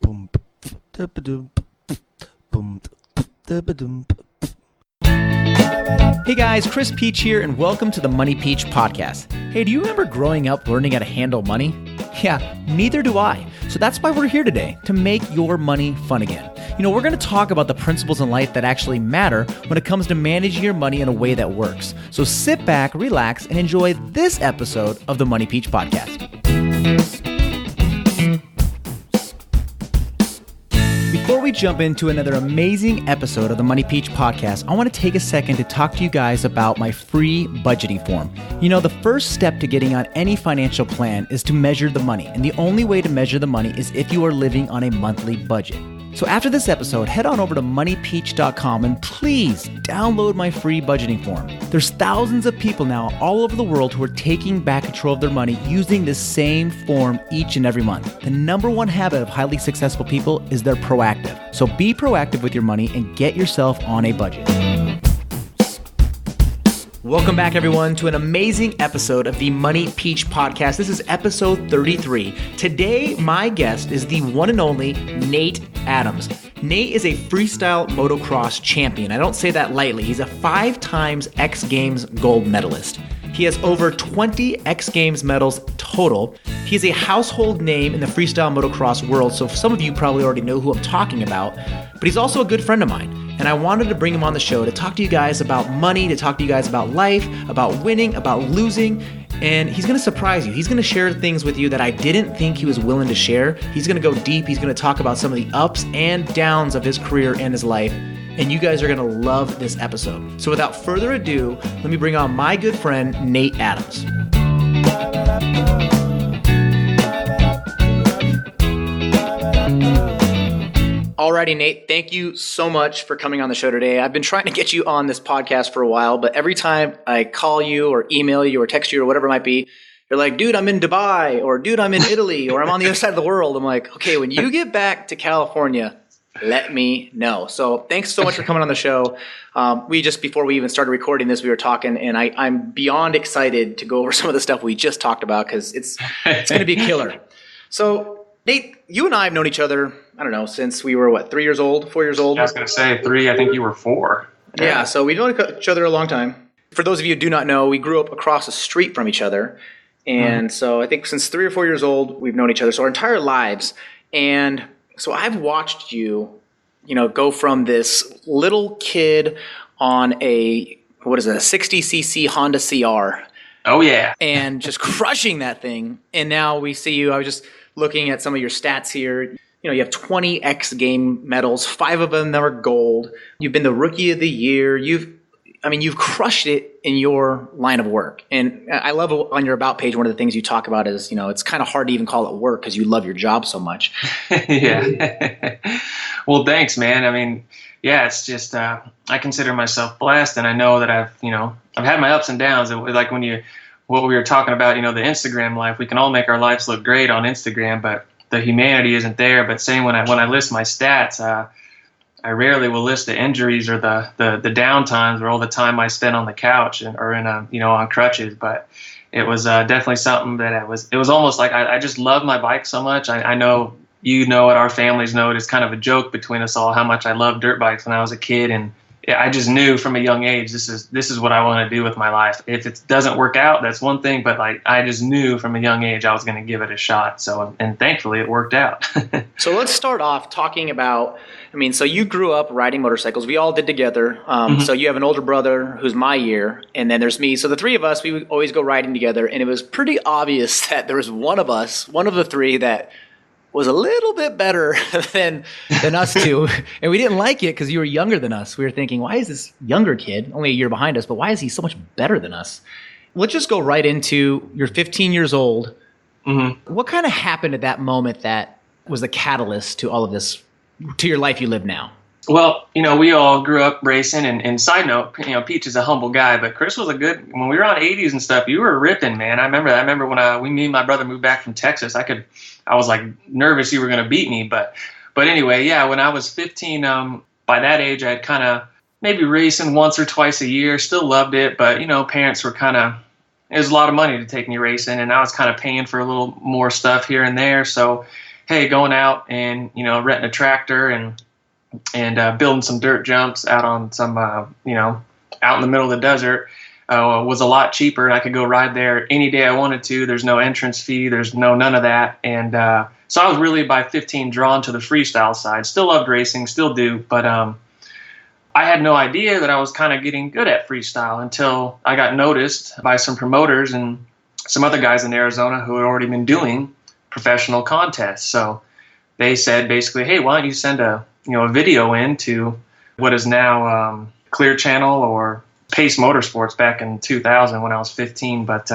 Hey guys, Chris Peach here, and welcome to the Money Peach podcast. Hey, do you remember growing up learning how to handle money? Yeah, neither do I. So that's why we're here today, to make your money fun again. You know, we're going to talk about the principles in life that actually matter when it comes to managing your money in a way that works. So sit back, relax, and enjoy this episode of the Money Peach podcast. Before we jump into another amazing episode of the Money Peach podcast, I want to take a second to talk to you guys about my free budgeting form. You know, the first step to getting on any financial plan is to measure the money. And the only way to measure the money is if you are living on a monthly budget. So after this episode, head on over to moneypeach.com and please download my free budgeting form. There's thousands of people now all over the world who are taking back control of their money using this same form each and every month. The number one habit of highly successful people is they're proactive. So be proactive with your money and get yourself on a budget. Welcome back, everyone, to an amazing episode of the Money Peach podcast. This is episode 33. Today, my guest is the one and only Nate Adams. Nate is a freestyle motocross champion. I don't say that lightly. He's a 5-time X Games gold medalist. He has over 20 X Games medals total. He's a household name in the freestyle motocross world, so some of you probably already know who I'm talking about, but he's also a good friend of mine. And I wanted to bring him on the show to talk to you guys about money, to talk to you guys about life, about winning, about losing. And he's going to surprise you. He's going to share things with you that I didn't think he was willing to share. He's going to go deep. He's going to talk about some of the ups and downs of his career and his life. And you guys are going to love this episode. So without further ado, let me bring on my good friend, Nate Adams. Alrighty, Nate, thank you so much for coming on the show today. I've been trying to get you on this podcast for a while, but every time I call you or email you or text you or whatever it might be, you're like, dude, I'm in Dubai, or dude, I'm in Italy, or I'm on the other side of the world. I'm like, okay, when you get back to California, let me know. So thanks so much for coming on the show. Before we even started recording this, we were talking, and I'm beyond excited to go over some of the stuff we just talked about because it's going to be a killer. So Nate, you and I have known each other, I don't know, since we were, 3 years old, 4 years old? I was going to say 3. I think you were 4. Yeah, so we've known each other a long time. For those of you who do not know, we grew up across the street from each other. And so I think since 3 or 4 years old, we've known each other. So our entire lives. And so I've watched you, go from this little kid on a 60cc Honda CR. Oh, yeah. And just crushing that thing. And now we see you, I was just looking at some of your stats here. You have 20 X game medals, 5 of them that are gold. You've been the rookie of the year. You've crushed it in your line of work. And I love on your About page, one of the things you talk about is, it's kind of hard to even call it work because you love your job so much. Yeah. Well, thanks, man. It's just, I consider myself blessed, and I know that I've had my ups and downs. Like what we were talking about, the Instagram life, we can all make our lives look great on Instagram, but the humanity isn't there. But same when I list my stats, I rarely will list the injuries or the down times or all the time I spent on the couch or on crutches. But it was definitely something that it was almost like I just love my bike so much. I know it, our families know it. It's kind of a joke between us all how much I loved dirt bikes when I was a kid, and I just knew from a young age this is what I want to do with my life. If it doesn't work out, that's one thing, but I just knew from a young age I was going to give it a shot. So, and thankfully it worked out. So let's start off talking about, so you grew up riding motorcycles. We all did together. So you have an older brother who's my year, and then there's me. So the three of us, we would always go riding together, and it was pretty obvious that there was one of the three that was a little bit better than us two. And we didn't like it because you were younger than us. We were thinking, why is this younger kid, only a year behind us, but why is he so much better than us? Let's just go right into, you're 15 years old. Mm-hmm. What kind of happened at that moment that was the catalyst to all of this, to your life you live now? Well, we all grew up racing, and side note, Peach is a humble guy, but Chris was when we were on 80s and stuff, you were ripping, man. I remember when me and my brother moved back from Texas, I was like nervous you were going to beat me, but anyway, yeah, when I was 15, by that age, I'd kind of maybe racing once or twice a year, still loved it, but parents were it was a lot of money to take me racing, and I was kind of paying for a little more stuff here and there, so hey, going out and, renting a tractor and building some dirt jumps out on some, out in the middle of the desert was a lot cheaper, and I could go ride there any day I wanted to. There's no entrance fee. There's none of that. And so I was really by 15 drawn to the freestyle side. Still loved racing, still do, but I had no idea that I was kind of getting good at freestyle until I got noticed by some promoters and some other guys in Arizona who had already been doing professional contests. So they said basically, hey, why don't you send a video in to what is now Clear Channel or Pace Motorsports back in 2000 when I was 15, but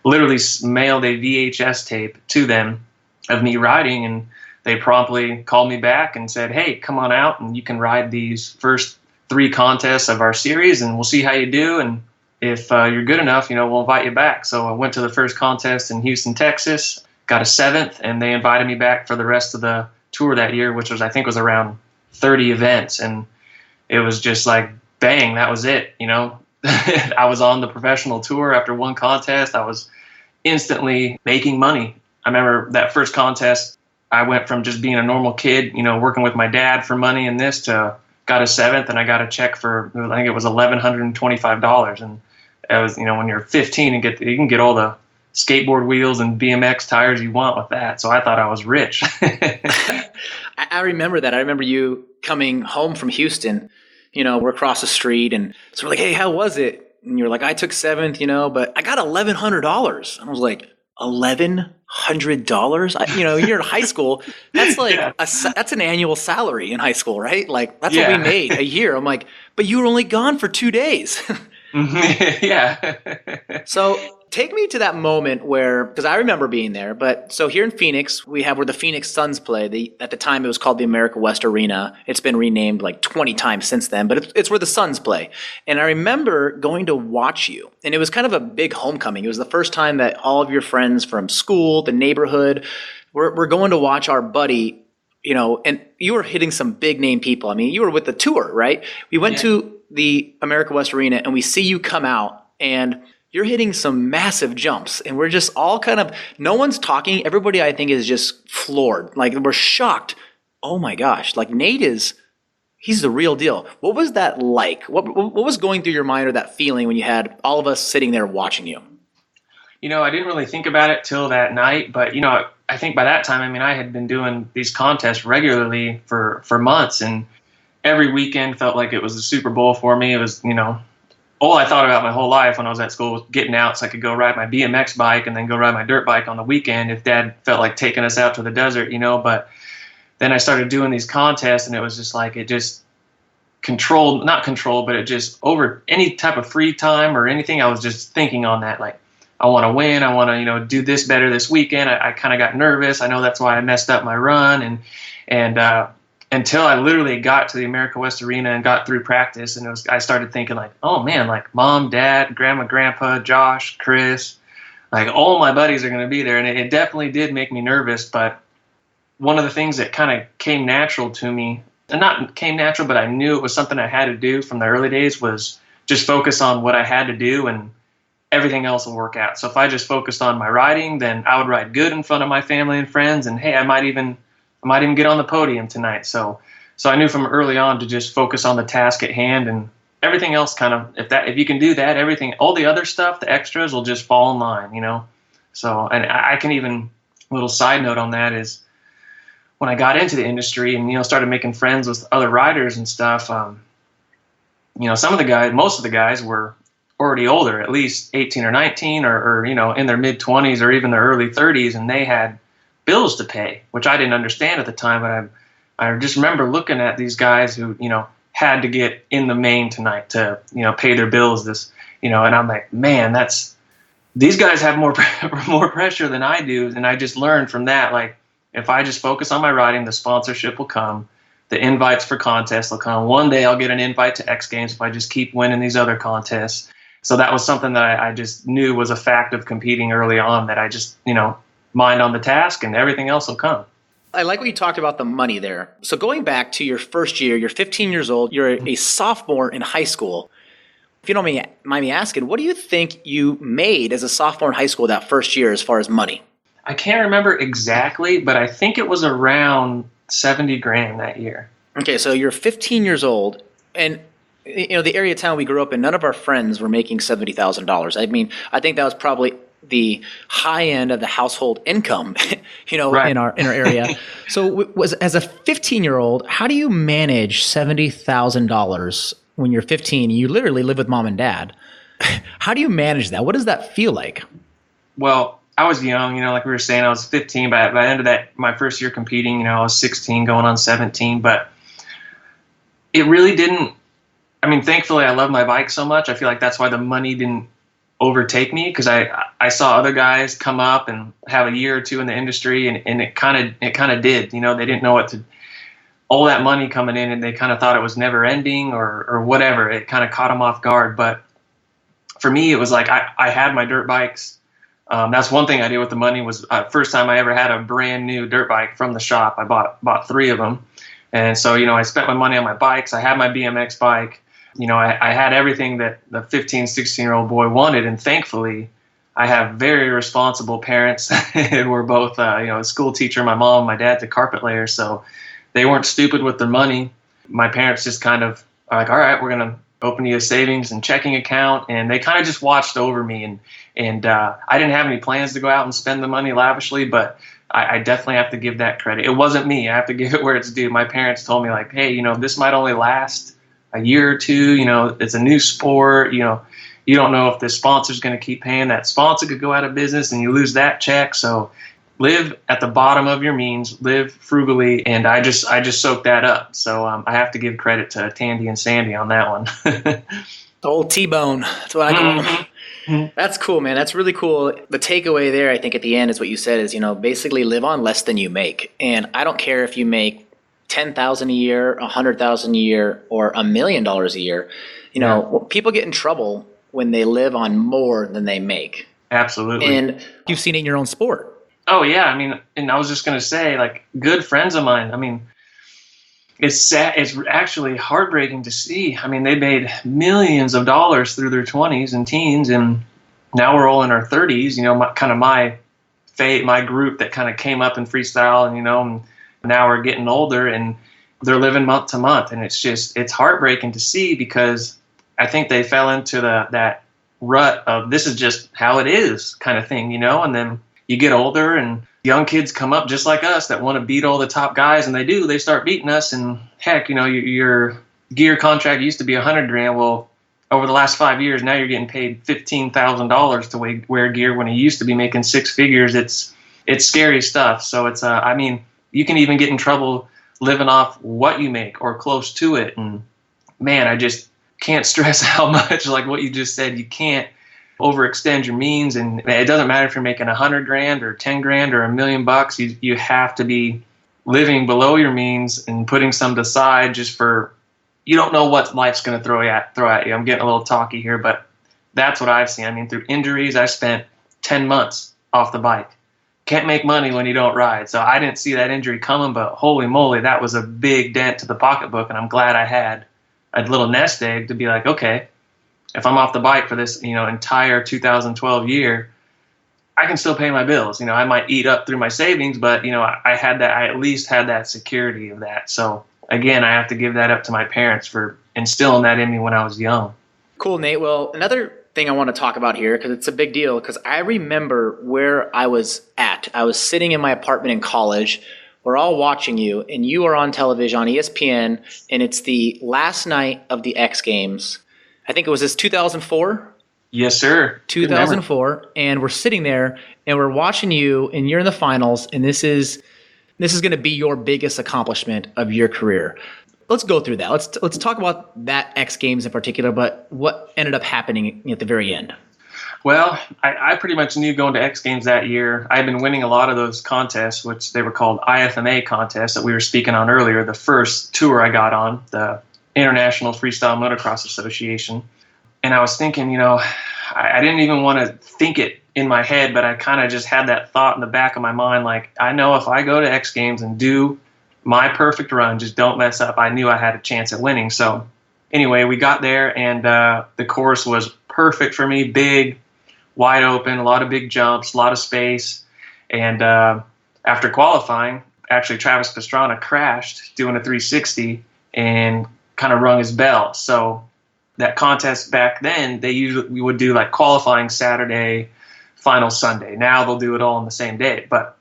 literally mailed a VHS tape to them of me riding, and they promptly called me back and said, hey, come on out and you can ride these first 3 contests of our series and we'll see how you do, and if you're good enough, we'll invite you back. So I went to the first contest in Houston, Texas, got a 7th, and they invited me back for the rest of the tour that year, which I think was around 30 events, and it was just like, bang, that was it. I was on the professional tour after one contest. I was instantly making money. I remember that first contest, I went from just being a normal kid, working with my dad for money and this, to got a 7th, and I got a check for, I think it was $1,125. And it was, when you're 15 and you can get all the skateboard wheels and BMX tires you want with that. So I thought I was rich. I remember that. I remember you coming home from Houston. We're across the street, and so we're like, hey, how was it? And you're like, I took 7th, but I got $1,100. And I was like, $1,100? You're in high school. That's like, that's an annual salary in high school, right? Like, that's what we made a year. I'm like, but you were only gone for 2 days. Yeah. So take me to that moment where, because I remember being there, but so here in Phoenix, we have where the Phoenix Suns play. At the time, it was called the America West Arena. It's been renamed like 20 times since then, but it's where the Suns play. And I remember going to watch you, and it was kind of a big homecoming. It was the first time that all of your friends from school, the neighborhood, were going to watch our buddy, and you were hitting some big name people. I mean, you were with the tour, right? We went to the America West Arena, and we see you come out, and you're hitting some massive jumps, and we're just all kind of, no one's talking. Everybody, I think, is just floored. Like, we're shocked. Oh my gosh. Like, he's the real deal. What was that like? What was going through your mind, or that feeling when you had all of us sitting there watching you? I didn't really think about it till that night, but, I think by that time, I had been doing these contests regularly for months, and every weekend felt like it was the Super Bowl for me. It was, all I thought about my whole life when I was at school was getting out so I could go ride my BMX bike and then go ride my dirt bike on the weekend if Dad felt like taking us out to the desert, But then I started doing these contests, and it was just like, it just not controlled, but it just, over any type of free time or anything, I was just thinking on that, like, I want to win. I want to, do this better this weekend. I kind of got nervous. I know that's why I messed up my run. And until I literally got to the America West Arena and got through practice, and I started thinking like, oh man, like Mom, Dad, Grandma, Grandpa, Josh, Chris, like all my buddies are going to be there. And it definitely did make me nervous. But one of the things that kind of came natural to me, and not came natural, but I knew it was something I had to do from the early days, was just focus on what I had to do, and everything else will work out. So if I just focused on my riding, then I would ride good in front of my family and friends. And hey, I might even get on the podium tonight. So I knew from early on to just focus on the task at hand, and everything else kind of, if you can do that, everything, all the other stuff, the extras will just fall in line, So, and I can even, a little side note on that is, when I got into the industry and, started making friends with other riders and stuff, most of the guys were already older, at least 18 or 19 or in their mid 20s or even their early 30s. And they had bills to pay, which I didn't understand at the time. But I just remember looking at these guys who, had to get in the main tonight to, pay their bills and I'm like, man, these guys have more pressure than I do. And I just learned from that, like, if I just focus on my riding, the sponsorship will come. The invites for contests will come. One day I'll get an invite to X Games if I just keep winning these other contests. So that was something that I just knew was a fact of competing early on, that I just, mind on the task and everything else will come. I like what you talked about, the money there. So going back to your first year, you're 15 years old, you're a sophomore in high school. If you don't mind me asking, what do you think you made as a sophomore in high school that first year as far as money? I can't remember exactly, but I think it was around 70 grand that year. Okay, so you're 15 years old, and the area of town we grew up in, none of our friends were making $70,000. I mean, I think that was probably the high end of the household income, Right. in our area. So, as a 15-year-old, how do you manage $70,000 when you're 15? You literally live with mom and dad. How do you manage that? What does that feel like? Well, I was young, like we were saying, I was 15. By the end of that, my first year competing, I was 16 going on 17. But it really didn't, I mean, thankfully I love my bike so much. I feel like that's why the money didn't overtake me, because I saw other guys come up and have a year or two in the industry, and it kind of did. They didn't know what to, all that money coming in, and they kind of thought it was never ending or whatever. It kind of caught them off guard. But for me, it was like I had my dirt bikes. That's one thing I did with the money was first time I ever had a brand new dirt bike from the shop. I bought 3 of them. And so, I spent my money on my bikes. I had my BMX bike. I had everything that the 15, 16-year-old boy wanted. And thankfully, I have very responsible parents who were both, a school teacher. My mom, my dad's a carpet layer. So they weren't stupid with their money. My parents just kind of are like, all right, we're going to open you a savings and checking account. And they kind of just watched over me. And I didn't have any plans to go out and spend the money lavishly, but I definitely have to give that credit. It wasn't me. I have to give it where it's due. My parents told me, like, hey, this might only last a year or two. It's a new sport. You don't know if the sponsor's going to keep paying. That sponsor could go out of business and you lose that check. So live at the bottom of your means, live frugally. And I just soaked that up. So I have to give credit to Tandy and Sandy on that one. The old T-bone. That's what I call them. That's cool, man. That's really cool. The takeaway there, I think, at the end is what you said is, basically live on less than you make. And I don't care if you make $10,000 a year, $100,000 a year, or $1 million a year. People get in trouble when they live on more than they make. Absolutely. And you've seen it in your own sport. Oh, yeah. I mean, and I was just going to say, like, good friends of mine, I mean, it's sad. It's actually heartbreaking to see. I mean, they made millions of dollars through their 20s and teens, and now we're all in our 30s. My group that kind of came up in freestyle, and now we're getting older, and they're living month to month, and it's heartbreaking to see, because I think they fell into that rut of this is just how it is kind of thing, and then you get older and young kids come up just like us that want to beat all the top guys, and they start beating us. And heck, your gear contract used to be $100 grand. Well, over the last 5 years, now you're getting paid $15,000 to wear gear when you used to be making 6 figures. It's scary stuff. So it's I mean, you can even get in trouble living off what you make or close to it. And man, I just can't stress how much, like what you just said, you can't overextend your means. And it doesn't matter if you're making 100 grand or 10 grand or $1 million. You have to be living below your means and putting some aside just for, you don't know what life's going to throw at you. I'm getting a little talky here, but that's what I've seen. I mean, through injuries, I spent 10 months off the bike. Can't make money when you don't ride. So I didn't see that injury coming, but holy moly, that was a big dent to the pocketbook. And I'm glad I had a little nest egg to be like, okay, if I'm off the bike for this, entire 2012 year, I can still pay my bills. I might eat up through my savings, but I at least had that security of that. So again, I have to give that up to my parents for instilling that in me when I was young. Cool, Nate. Well, another thing I want to talk about here, because it's a big deal, because I remember where I was at. I was sitting in my apartment in college. We're all watching you, and you are on television on ESPN, and it's the last night of the X Games. I think it was 2004. Yes, sir. 2004, and we're sitting there, and we're watching you, and you're in the finals, and this is going to be your biggest accomplishment of your career. Let's go through that. Let's talk about that X Games in particular, but what ended up happening at the very end. Well, I pretty much knew going to X Games that year. I had been winning a lot of those contests, which they were called IFMA contests that we were speaking on earlier. The first tour I got on, the International Freestyle Motocross Association. And I was thinking, I didn't even want to think it in my head, but I kind of just had that thought in the back of my mind, like, I know if I go to X Games and do my perfect run, just don't mess up, I knew I had a chance at winning. So anyway, we got there, and the course was perfect for me, big, wide open, a lot of big jumps, a lot of space. And after qualifying, actually Travis Pastrana crashed doing a 360 and kind of rung his bell. So that contest back then, we would do like qualifying Saturday, final Sunday. Now they'll do it all on the same day. But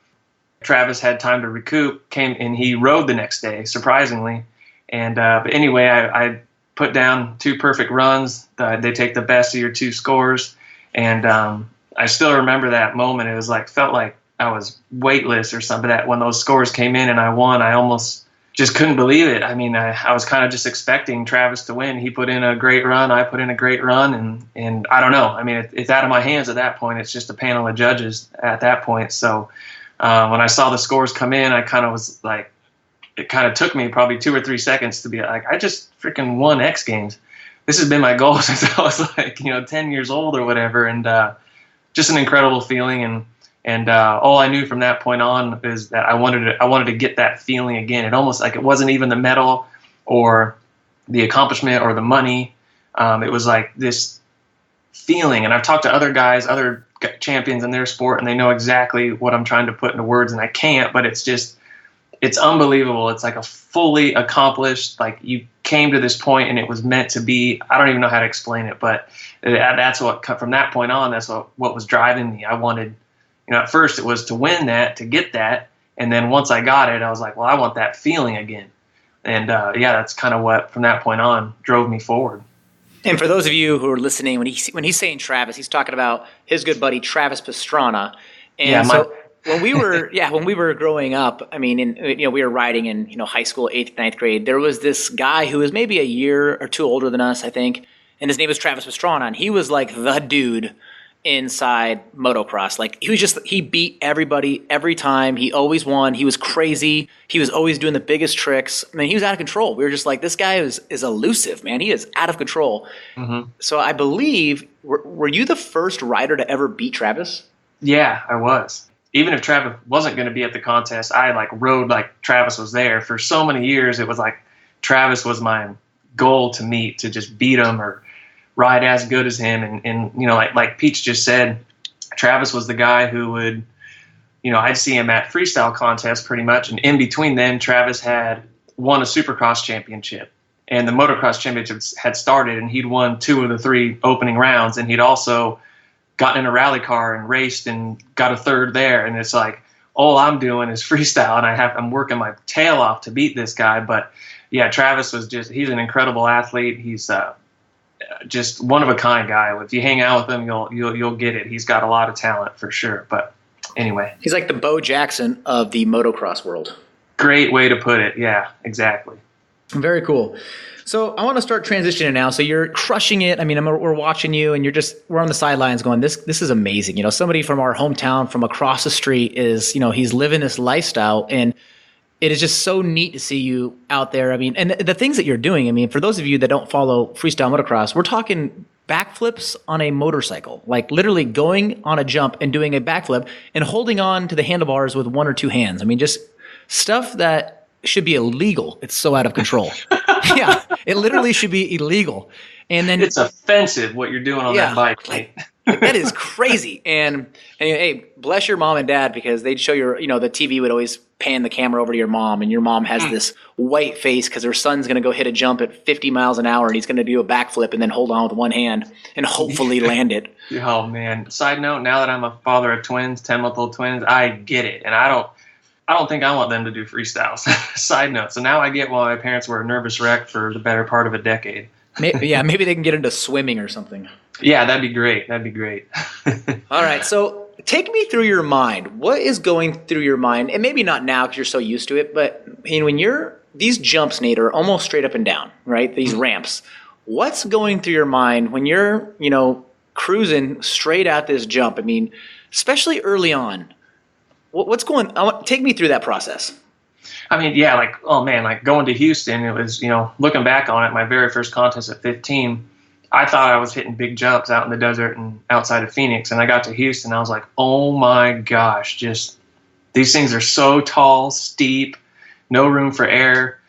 Travis had time to recoup, came and he rode the next day, surprisingly. And but anyway, I put down 2 perfect runs. They take the best of your 2 scores. And I still remember that moment. It was like, felt like I was weightless or something. That when those scores came in and I won, I almost just couldn't believe it. I mean, I was kind of just expecting Travis to win. He put in a great run. I put in a great run. And I don't know. I mean, it's out of my hands at that point. It's just a panel of judges at that point. So when I saw the scores come in, I kind of was like, it kind of took me probably 2 or 3 seconds to be like, I just freaking won X Games. This has been my goal since I was like, 10 years old or whatever. And just an incredible feeling. And all I knew from that point on is that I wanted to get that feeling again. It almost like it wasn't even the medal or the accomplishment or the money. It was like this feeling. And I've talked to other guys, other champions in their sport, and they know exactly what I'm trying to put into words, and I can't. But it's unbelievable. It's like a fully accomplished, like you came to this point and it was meant to be. I don't even know how to explain it, but that's what, from that point on, that's what was driving me. I wanted. At first it was to win that, to get that. And then once I got it, I was like, well, I want that feeling again. And that's kind of what, from that point on, drove me forward. And for those of you who are listening, when he's saying Travis, he's talking about his good buddy, Travis Pastrana. And when we were growing up, I mean, we were riding in, high school, 8th, 9th grade. There was this guy who was maybe a year or 2 older than us, I think. And his name was Travis Pastrana. And he was like the dude inside motocross. Like he beat everybody every time. He always won. He was crazy. He was always doing the biggest tricks. I mean, he was out of control. We were just like, this guy is elusive, man. He is out of control. Mm-hmm. So I believe, were you the first rider to ever beat Travis? Yeah, I was. Even if Travis wasn't going to be at the contest, I rode like Travis was there. For so many years, it was like Travis was my goal to meet, to just beat him or ride as good as him. And like Peach just said, Travis was the guy who would, I'd see him at freestyle contests pretty much. And in between them, Travis had won a supercross championship. And the motocross championships had started, and he'd won 2 of the 3 opening rounds. And he'd also gotten in a rally car and raced and got a 3rd there. And it's like, all I'm doing is freestyle, and I'm working my tail off to beat this guy. But yeah, Travis he's an incredible athlete. He's just one of a kind guy. If you hang out with him, you'll get it. He's got a lot of talent for sure. But anyway, he's like the Bo Jackson of the motocross world. Great way to put it. Yeah, exactly. Very cool. So I want to start transitioning now. So you're crushing it. I mean, we're watching you, and we're on the sidelines going, this is amazing. Somebody from our hometown, from across the street, is he's living this lifestyle, and it is just so neat to see you out there. I mean, and the things that you're doing, I mean, for those of you that don't follow freestyle motocross, we're talking backflips on a motorcycle, like literally going on a jump and doing a backflip and holding on to the handlebars with 1 or 2 hands. I mean, just stuff that should be illegal. It's so out of control. Yeah, it literally should be illegal. And then it's offensive what you're doing on that bike. That is crazy. And hey, bless your mom and dad, because they'd show the TV would always pan the camera over to your mom, and your mom has this white face because her son's going to go hit a jump at 50 miles an hour, and he's going to do a backflip and then hold on with 1 hand and hopefully land it. Oh man. Side note, now that I'm a father of twins, 10-month-old twins, I get it. And I don't think I want them to do freestyles. Side note. So now I get why my parents were a nervous wreck for the better part of a decade. Maybe they can get into swimming or something. Yeah, that'd be great. All right. So take me through your mind. What is going through your mind? And maybe not now because you're so used to it, but when these jumps, Nate, are almost straight up and down, right? These ramps. What's going through your mind when you're, cruising straight at this jump? I mean, especially early on. What's take me through that process. I mean, yeah, like going to Houston, it was, looking back on it, my very first contest at 15, I thought I was hitting big jumps out in the desert and outside of Phoenix. And I got to Houston, I was like, oh my gosh, just these things are so tall, steep, no room for air.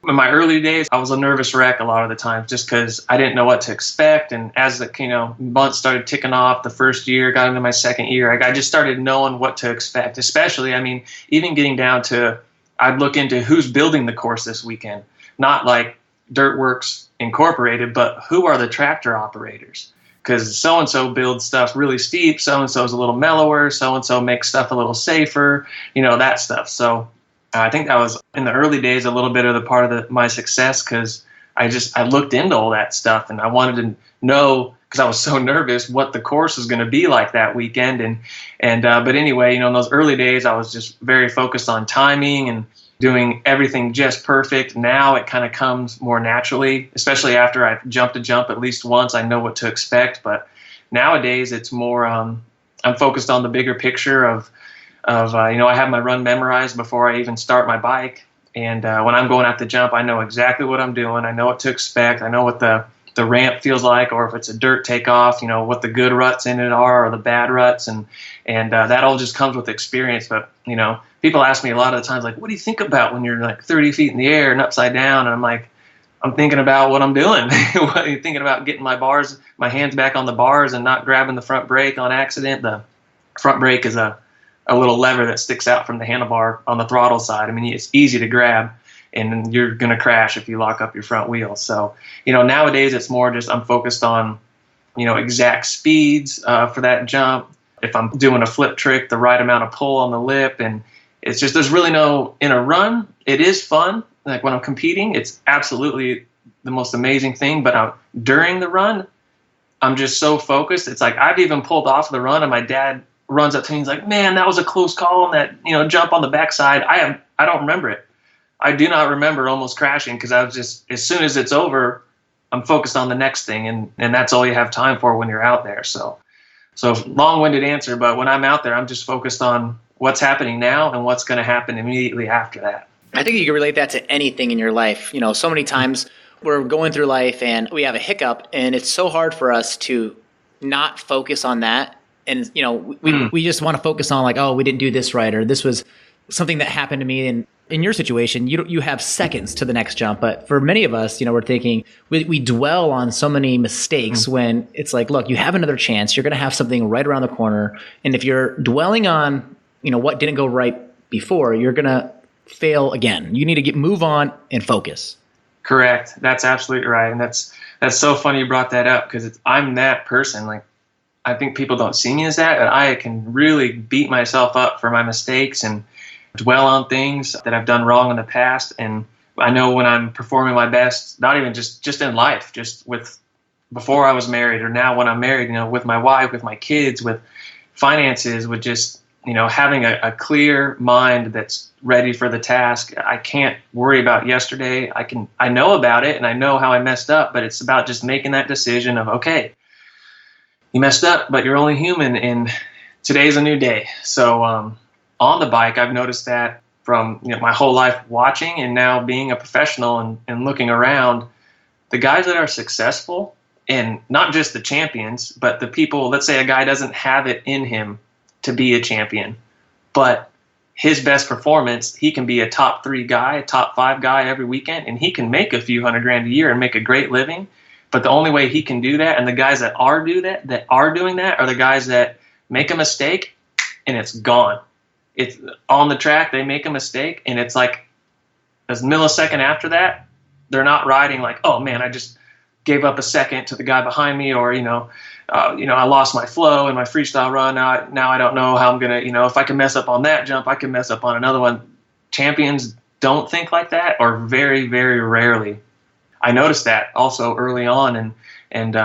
in my early days, I was a nervous wreck a lot of the time just because I didn't know what to expect. And as the months started ticking off, the first year, got into my second year, I just started knowing what to expect. Especially, even getting down to, I'd look into who's building the course this weekend. Not like Dirtworks Incorporated, but who are the tractor operators? Because so-and-so builds stuff really steep, so-and-so's a little mellower, so-and-so makes stuff a little safer, that stuff. So I think that was, in the early days, a little bit of the part of my success, because I looked into all that stuff, and I wanted to know, because I was so nervous, what the course was going to be like that weekend. But anyway, in those early days, I was just very focused on timing and doing everything just perfect. Now it kind of comes more naturally, especially after I've jumped a jump at least once. I know what to expect. But nowadays it's more, I'm focused on the bigger picture of I have my run memorized before I even start my bike. And when I'm going at the jump, I know exactly what I'm doing. I know what to expect. I know what the ramp feels like, or if it's a dirt takeoff, what the good ruts in it are or the bad ruts. And that all just comes with experience. But, people ask me a lot of the times, like, what do you think about when you're like 30 feet in the air and upside down? And I'm like, I'm thinking about what I'm doing. What are you thinking about? Getting my hands back on the bars and not grabbing the front brake on accident. The front brake is a little lever that sticks out from the handlebar on the throttle side. it's easy to grab, and you're going to crash if you lock up your front wheel. So, nowadays it's more just I'm focused on, exact speeds for that jump. If I'm doing a flip trick, the right amount of pull on the lip. And it's just, there's really in a run, it is fun. Like when I'm competing, it's absolutely the most amazing thing. But during the run, I'm just so focused. It's like I've even pulled off the run, and my dad runs up to me. He's like, "Man, that was a close call on that, jump on the backside." I don't remember it. I do not remember almost crashing, because I was just, as soon as it's over, I'm focused on the next thing, and that's all you have time for when you're out there. So long-winded answer, but when I'm out there, I'm just focused on what's happening now and what's going to happen immediately after that. I think you can relate that to anything in your life. So many times we're going through life and we have a hiccup, and it's so hard for us to not focus on that. And, we just want to focus on like, oh, we didn't do this right, or this was something that happened to me. And in your situation, you have seconds to the next jump. But for many of us, we're thinking we dwell on so many mistakes when it's like, look, you have another chance. You're going to have something right around the corner. And if you're dwelling on, what didn't go right before, you're going to fail again. You need to move on and focus. Correct. That's absolutely right. And that's so funny you brought that up, because I'm that person. Like, I think people don't see me as that, and I can really beat myself up for my mistakes and dwell on things that I've done wrong in the past. And I know when I'm performing my best, not even just in life, just with before I was married, or now when I'm married, with my wife, with my kids, with finances, with just, having a clear mind that's ready for the task. I can't worry about yesterday. I know about it, and I know how I messed up, but it's about just making that decision of, okay, you messed up, but you're only human, and today's a new day. So, on the bike, I've noticed that from my whole life watching, and now being a professional and looking around, the guys that are successful, and not just the champions, but the people, let's say a guy doesn't have it in him to be a champion, but his best performance, he can be a top 3 guy, a top 5 guy every weekend, and he can make a few $100,000 a year and make a great living. But the only way he can do that, and the guys that are doing that, are the guys that make a mistake and it's gone. It's on the track, they make a mistake, and it's like a millisecond after that, they're not riding like, oh man, I just gave up a second to the guy behind me, or I lost my flow in my freestyle run. Now I don't know how I'm gonna, if I can mess up on that jump, I can mess up on another one. Champions don't think like that, or very, very rarely. I noticed that also early on, and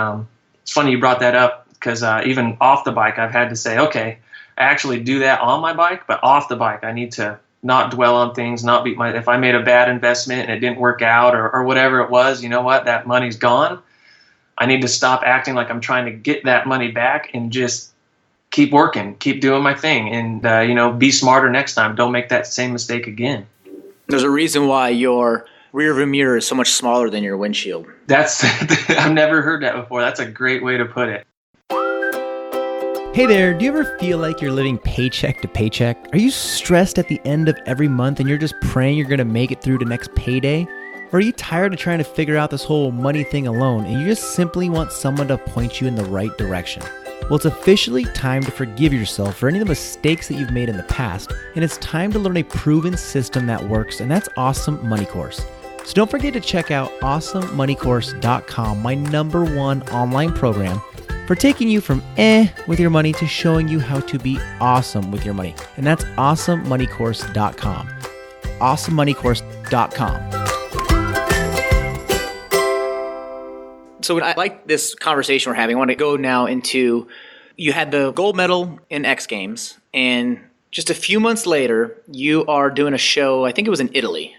it's funny you brought that up, because even off the bike, I've had to say, okay, I actually do that on my bike, but off the bike, I need to not dwell on things, not beat if I made a bad investment and it didn't work out, or whatever it was, you know what, that money's gone. I need to stop acting like I'm trying to get that money back and just keep working, keep doing my thing, and be smarter next time. Don't make that same mistake again. There's a reason why your rear view mirror is so much smaller than your windshield. I've never heard that before. That's a great way to put it. Hey there, do you ever feel like you're living paycheck to paycheck? Are you stressed at the end of every month and you're just praying you're going to make it through to next payday? Or are you tired of trying to figure out this whole money thing alone and you just simply want someone to point you in the right direction? Well, it's officially time to forgive yourself for any of the mistakes that you've made in the past, and it's time to learn a proven system that works, and that's Awesome Money Course. So don't forget to check out awesomemoneycourse.com, my #1 online program for taking you from with your money to showing you how to be awesome with your money. And that's awesomemoneycourse.com. awesomemoneycourse.com. So I like this conversation we're having. I want to go now into, you had the gold medal in X Games, and just a few months later, you are doing a show, I think it was in Italy.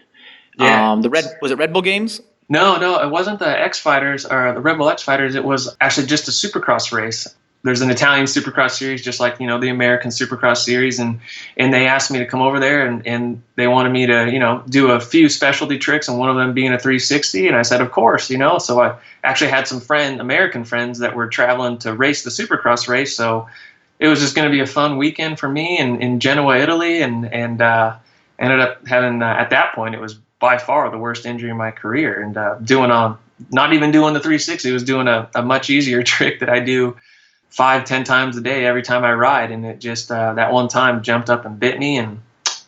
Yeah. Was it Red Bull Games? No, it wasn't the X Fighters or the Red Bull X Fighters. It was actually just a Supercross race. There's an Italian Supercross series, just like, the American Supercross series. And they asked me to come over there and they wanted me to, do a few specialty tricks, and one of them being a 360. And I said, of course, So I actually had some American friends that were traveling to race the Supercross race. So it was just going to be a fun weekend for me in Genoa, Italy. And ended up having, at that point, it was by far the worst injury in my career. And not even doing the 360, it was doing a much easier trick that I do 5-10 times a day every time I ride, and it just that one time jumped up and bit me,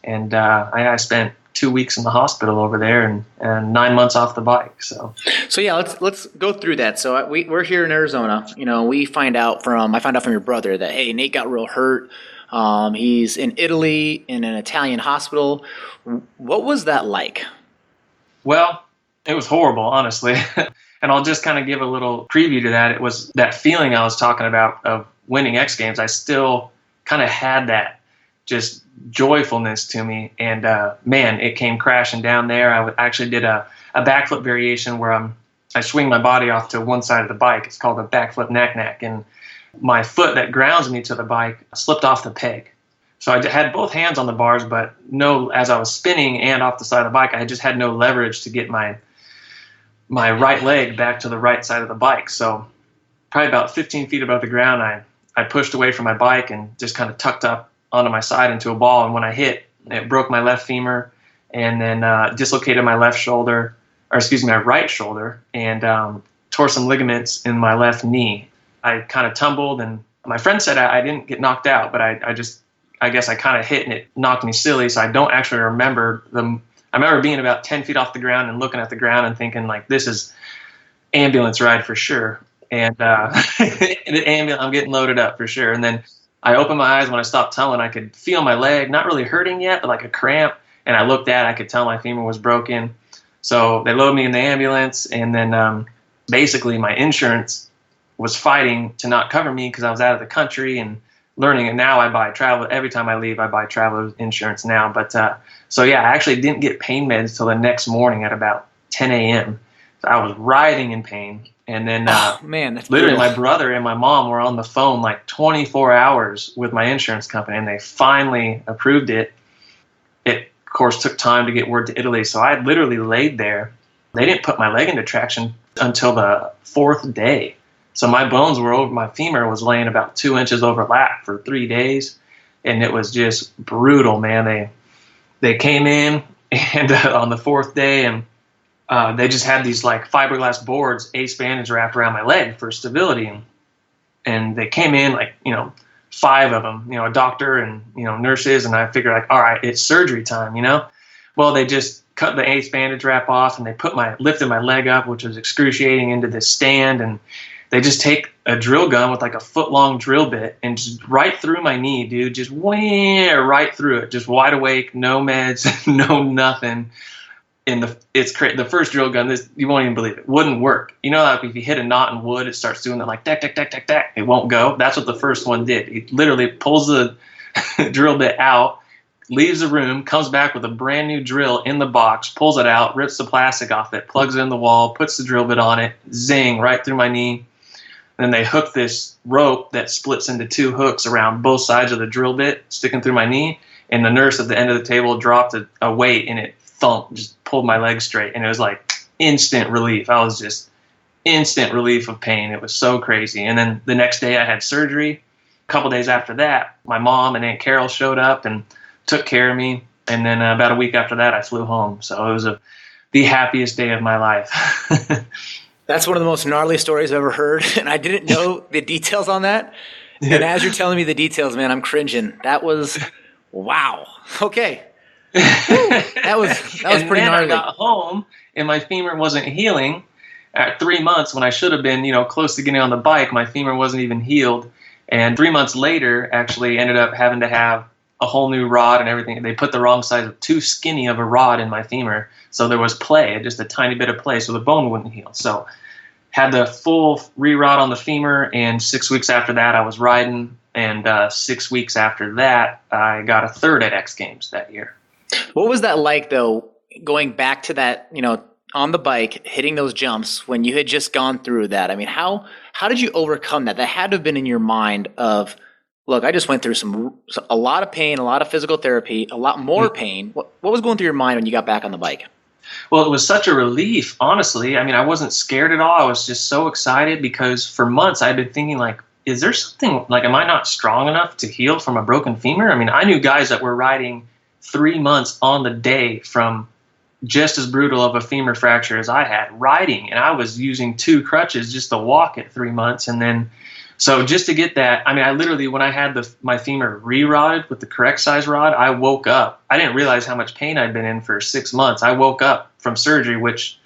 and I spent 2 weeks in the hospital over there and 9 months off the bike. So yeah, let's go through that. So we're here in Arizona. I found out from your brother that, hey, Nate got real hurt. He's in Italy in an Italian hospital. What was that like? Well, it was horrible, honestly. And I'll just kind of give a little preview to that. It was that feeling I was talking about of winning X Games. I still kind of had that just joyfulness to me. And man, it came crashing down there. I actually did a backflip variation where I swing my body off to one side of the bike. It's called a backflip knack-knack. And my foot that grounds me to the bike slipped off the peg. So I had both hands on the bars, but as I was spinning and off the side of the bike, I just had no leverage to get my right leg back to the right side of the bike. So probably about 15 feet above the ground, I pushed away from my bike and just kind of tucked up onto my side into a ball. And when I hit, it broke my left femur and then dislocated my right shoulder, and tore some ligaments in my left knee. I kind of tumbled, and my friend said I didn't get knocked out, but I guess I kind of hit and it knocked me silly. So I don't actually remember them. I remember being about 10 feet off the ground and looking at the ground and thinking, like, this is ambulance ride for sure. And I'm getting loaded up for sure. And then I opened my eyes when I stopped tumbling. I could feel my leg, not really hurting yet, but like a cramp. And I looked at it, I could tell my femur was broken. So they loaded me in the ambulance. And then basically my insurance was fighting to not cover me because I was out of the country and learning it. Now I buy travel. Every time I leave, I buy travel insurance now. But so yeah, I actually didn't get pain meds till the next morning at about 10 a.m. So I was writhing in pain. And then man, that's literally brutal. my brother and my mom were on the phone like 24 hours with my insurance company, and they finally approved it. It, of course, took time to get word to Italy. So I literally laid there. They didn't put my leg into traction until the 4th day. So my bones were over, my femur was laying about 2 inches overlap for 3 days. And it was just brutal, man. They came in and on the 4th day, and they just had these like fiberglass boards, ace bandage wrapped around my leg for stability. And they came in like, 5 of them, a doctor and, nurses. And I figured like, all right, it's surgery time, Well, they just cut the ace bandage wrap off, and they lifted my leg up, which was excruciating, into this stand. And they just take a drill gun with like a foot-long drill bit and just right through my knee, dude, just right through it, just wide awake, no meds, no nothing. And the first drill gun, you won't even believe it, wouldn't work. Like if you hit a knot in wood, it starts doing that like tack, tack, tack, tack, tack. It won't go. That's what the first one did. He literally pulls the drill bit out, leaves the room, comes back with a brand new drill in the box, pulls it out, rips the plastic off it, plugs it in the wall, puts the drill bit on it, zing, right through my knee. And then they hook this rope that splits into 2 hooks around both sides of the drill bit, sticking through my knee. And the nurse at the end of the table dropped a weight, and it thumped, just pulled my leg straight. And it was like instant relief. I was just instant relief of pain. It was so crazy. And then the next day I had surgery. A couple days after that, my mom and Aunt Carol showed up and took care of me. And then about a week after that, I flew home. So it was the happiest day of my life. That's one of the most gnarly stories I've ever heard, and I didn't know the details on that. And as you're telling me the details, man, I'm cringing. That was, wow. Okay. That was pretty gnarly. I got home and my femur wasn't healing. At 3 months, when I should have been, close to getting on the bike, my femur wasn't even healed. And 3 months later, actually ended up having to have a whole new rod and everything. They put the wrong size of too skinny of a rod in my femur. So there was play, just a tiny bit of play, so the bone wouldn't heal. So had the full re-rod on the femur, and 6 weeks after that, I was riding. And 6 weeks after that, I got a third at X Games that year. What was that like, though, going back to that, on the bike, hitting those jumps when you had just gone through that? I mean, how did you overcome that? That had to have been in your mind of, look, I just went through a lot of pain, a lot of physical therapy, a lot more pain. What was going through your mind when you got back on the bike? Well, it was such a relief, honestly. I mean, I wasn't scared at all. I was just so excited because for months I'd been thinking, like, is there something, like, am I not strong enough to heal from a broken femur? I mean, I knew guys that were riding 3 months on the day from just as brutal of a femur fracture as I had, riding, and I was using 2 crutches just to walk at 3 months. And then, so just to get that, I mean, I literally, when I had my femur re-rodded with the correct size rod, I woke up. I didn't realize how much pain I'd been in for 6 months. I woke up from surgery, which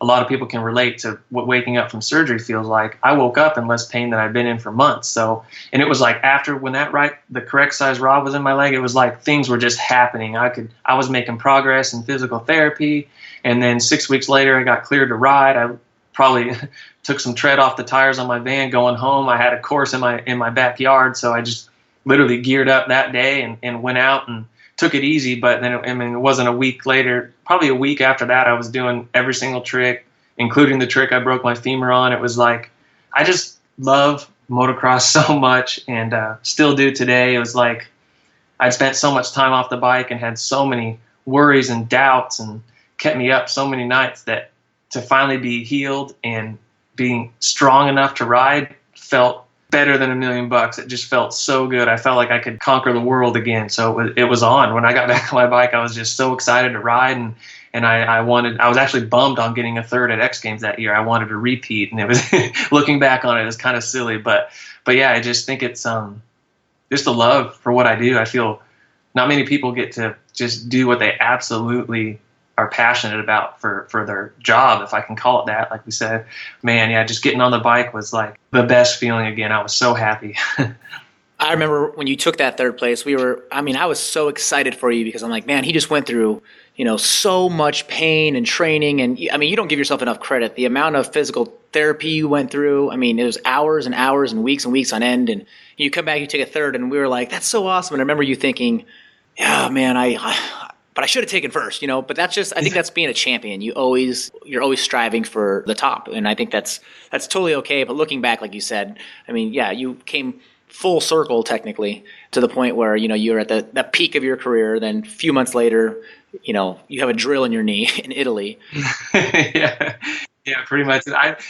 a lot of people can relate to what waking up from surgery feels like. I woke up in less pain than I'd been in for months. So, and it was like after when the correct size rod was in my leg, it was like things were just happening. I was making progress in physical therapy. And then 6 weeks later, I got cleared to ride. I probably took some tread off the tires on my van going home. I had a course in my backyard. So I just literally geared up that day and went out and took it easy. But then, it wasn't a week later, probably a week after that, I was doing every single trick, including the trick I broke my femur on. It was like, I just love motocross so much, and still do today. It was like I'd spent so much time off the bike and had so many worries and doubts, and kept me up so many nights, that to finally be healed and being strong enough to ride felt better than $1 million. It just felt so good. I felt like I could conquer the world again. So it was on. When I got back on my bike, I was just so excited to ride, and I was actually bummed on getting a third at X Games that year. I wanted to repeat, and it was looking back on it, it's kind of silly, but yeah, I just think it's just a love for what I do. I feel not many people get to just do what they absolutely are passionate about for their job, if I can call it that. Like we said, man, yeah, just getting on the bike was like the best feeling again. I was so happy. I remember when you took that third place, I was so excited for you, because I'm like, man, he just went through, so much pain and training. And I mean, you don't give yourself enough credit. The amount of physical therapy you went through, I mean, it was hours and hours and weeks on end. And you come back, you take a third, and we were like, that's so awesome. And I remember you thinking, yeah, man, but I should have taken first, but that's just, I think that's being a champion. You're always striving for the top. And I think that's totally okay. But looking back, like you said, I mean, yeah, you came full circle technically to the point where, you're at the peak of your career. Then a few months later, you have a drill in your knee in Italy. Yeah, pretty much.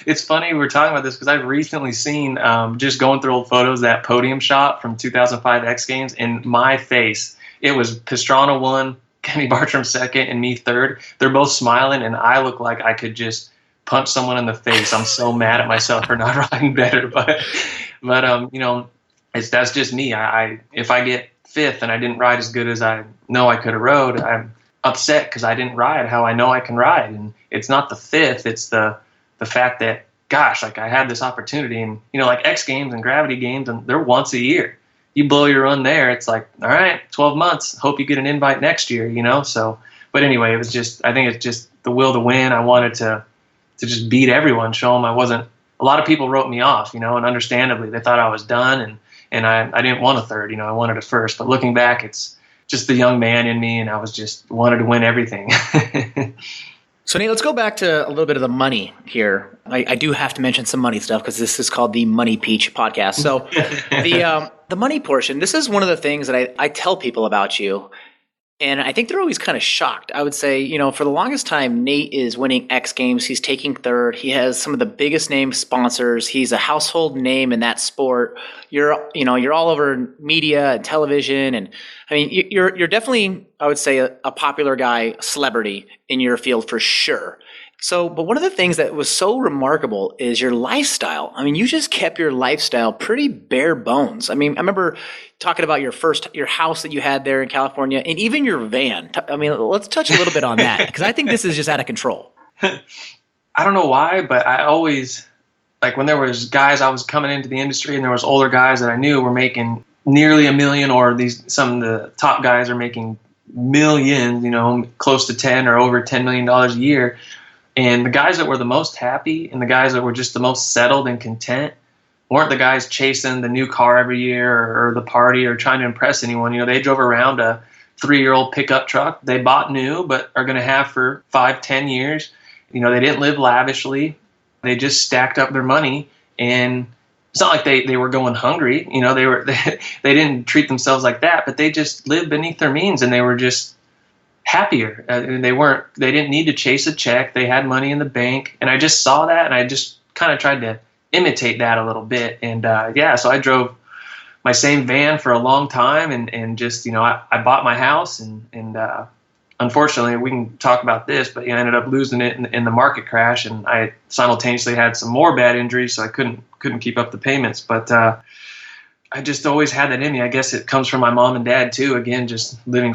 It's funny we're talking about this because I've recently seen, just going through old photos, that podium shot from 2005 X Games, and my face, it was Pastrana 1, Kenny Bartram 2nd, and me 3rd. They're both smiling, and I look like I could just punch someone in the face. I'm so mad at myself for not riding better, but that's just me. If I get 5th and I didn't ride as good as I know I could have rode, I'm upset because I didn't ride how I know I can ride. And it's not the 5th, it's the fact that, gosh, like I had this opportunity, and like X Games and Gravity Games, and they're once a year. You blow your run there, it's like, all right, 12 months, hope you get an invite next year, so, but anyway, it was just, I think it's just the will to win. I wanted to just beat everyone, show them a lot of people wrote me off, and understandably they thought I was done, and I didn't want a third, I wanted a first. But looking back, it's just the young man in me, and I was just wanted to win everything. So Nate, let's go back to a little bit of the money here. I do have to mention some money stuff because this is called the Money Peach podcast. So the money portion, this is one of the things that I tell people about you. And I think they're always kind of shocked. I would say, for the longest time, Nate is winning X Games. He's taking third. He has some of the biggest name sponsors. He's a household name in that sport. You're all over media and television. And I mean, you're definitely, I would say, a popular guy, a celebrity in your field for sure. So, but one of the things that was so remarkable is your lifestyle. I mean, you just kept your lifestyle pretty bare bones. I mean, I remember talking about your house that you had there in California and even your van. I mean, let's touch a little bit on that because I think this is just out of control. I don't know why, but I always, like when there was guys, I was coming into the industry and there was older guys that I knew were making nearly $1 million, or some of the top guys are making millions, close to 10 or over $10 million a year. And the guys that were the most happy and the guys that were just the most settled and content weren't the guys chasing the new car every year or the party or trying to impress anyone. They drove around a 3-year-old pickup truck they bought new but are going to have for 5-10 years. They didn't live lavishly. They just stacked up their money, and it's not like they were going hungry. They didn't treat themselves like that, but they just lived beneath their means, and they were just happier. They didn't need to chase a check. They had money in the bank. And I just saw that, and I just kind of tried to imitate that a little bit. And so I drove my same van for a long time, and just, I bought my house, and unfortunately we can talk about this, but I ended up losing it in the market crash. And I simultaneously had some more bad injuries, so I couldn't keep up the payments. But I just always had that in me. I guess it comes from my mom and dad too. Again, just living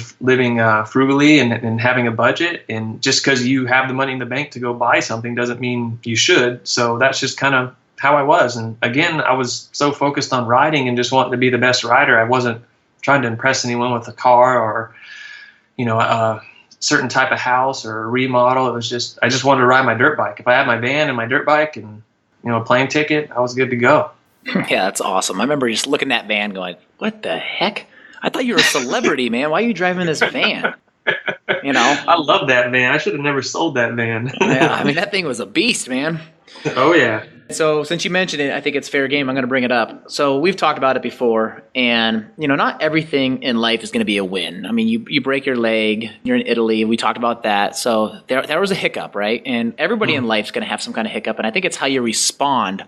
frugally and having a budget. And just because you have the money in the bank to go buy something doesn't mean you should. So that's just kind of how I was. And again, I was so focused on riding and just wanting to be the best rider. I wasn't trying to impress anyone with a car or, a certain type of house or a remodel. It was just, I just wanted to ride my dirt bike. If I had my van and my dirt bike and, a plane ticket, I was good to go. Yeah, that's awesome. I remember just looking at that van going, what the heck? I thought you were a celebrity, man. Why are you driving this van? I love that van. I should have never sold that van. Yeah, I mean, that thing was a beast, man. Oh, yeah. So since you mentioned it, I think it's fair game. I'm going to bring it up. So we've talked about it before, and, not everything in life is going to be a win. I mean, you break your leg, you're in Italy. We talked about that. So there was a hiccup, right? And everybody in life is going to have some kind of hiccup, and I think it's how you respond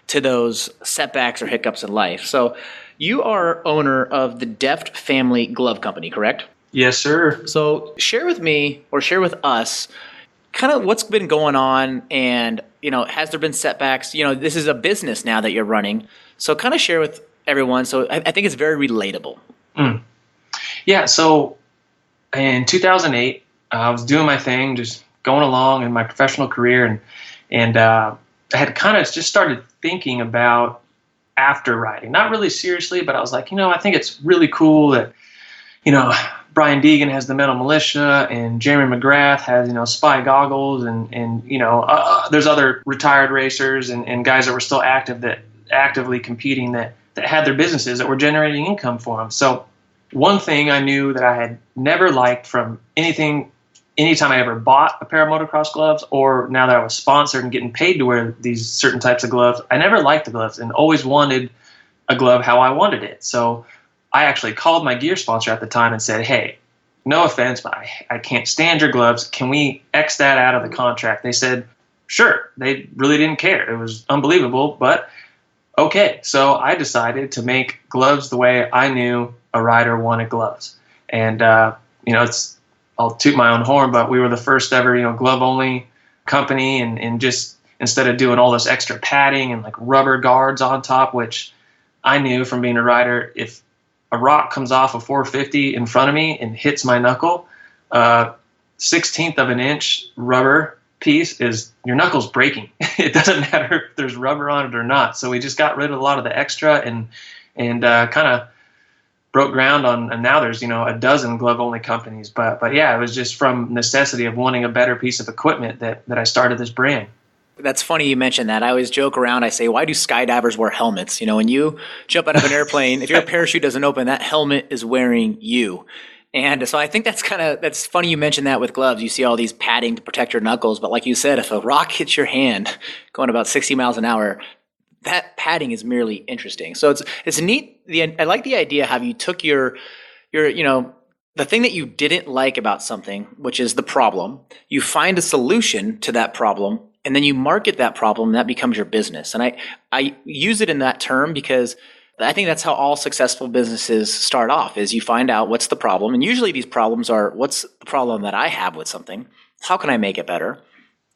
to those setbacks or hiccups in life. So you are owner of the Deft Family Glove Company, correct? Yes, sir. So share with me or share with us kind of what's been going on, and, has there been setbacks? This is a business now that you're running. So kind of share with everyone. So I think it's very relatable. Yeah. So in 2008, I was doing my thing, just going along in my professional career, and I had kind of just started thinking about after riding, not really seriously, but I was like, I think it's really cool that, Brian Deegan has the Metal Militia, and Jeremy McGrath has, Spy Goggles, and there's other retired racers and guys that were still actively competing that had their businesses that were generating income for them. So one thing I knew that I had never liked from anytime I ever bought a pair of motocross gloves, or now that I was sponsored and getting paid to wear these certain types of gloves, I never liked the gloves and always wanted a glove how I wanted it. So I actually called my gear sponsor at the time and said, hey, no offense, but I can't stand your gloves. Can we X that out of the contract? They said, sure. They really didn't care. It was unbelievable, but okay. So I decided to make gloves the way I knew a rider wanted gloves. And, I'll toot my own horn, but we were the first ever, glove-only company, and just instead of doing all this extra padding and like rubber guards on top, which I knew from being a rider, if a rock comes off a 450 in front of me and hits my knuckle, 1/16 of an inch rubber piece is your knuckle's breaking. It doesn't matter if there's rubber on it or not. So we just got rid of a lot of the extra and kind of broke ground on, and now there's, a dozen glove-only companies. But yeah, it was just from necessity of wanting a better piece of equipment that I started this brand. That's funny you mentioned that. I always joke around. I say, why do skydivers wear helmets? When you jump out of an airplane, if your parachute doesn't open, that helmet is wearing you. And so I think that's funny you mentioned that with gloves. You see all these padding to protect your knuckles. But like you said, if a rock hits your hand going about 60 miles an hour, that padding is merely interesting. So it's neat. I like the idea how you took your the thing that you didn't like about something, which is the problem, you find a solution to that problem, and then you market that problem, and that becomes your business. And I use it in that term because I think that's how all successful businesses start off, is you find out what's the problem. And usually these problems are, what's the problem that I have with something? How can I make it better?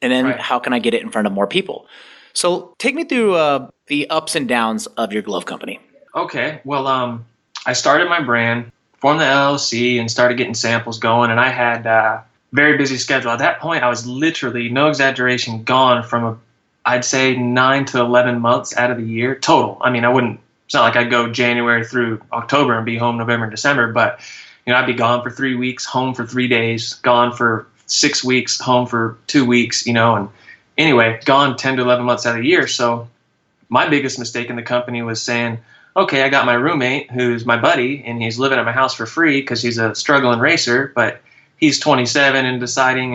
And then how can I get it in front of more people? So take me through the ups and downs of your glove company. Okay. Well, I started my brand, formed the LLC, and started getting samples going. And I had a very busy schedule. At that point, I was literally, no exaggeration, gone from I'd say 9 to 11 months out of the year total. I mean, it's not like I'd go January through October and be home November and December, but I'd be gone for 3 weeks, home for 3 days, gone for 6 weeks, home for 2 weeks, and anyway, gone 10 to 11 months out of the year. So my biggest mistake in the company was saying, okay, I got my roommate who's my buddy, and he's living at my house for free because he's a struggling racer, but he's 27 and deciding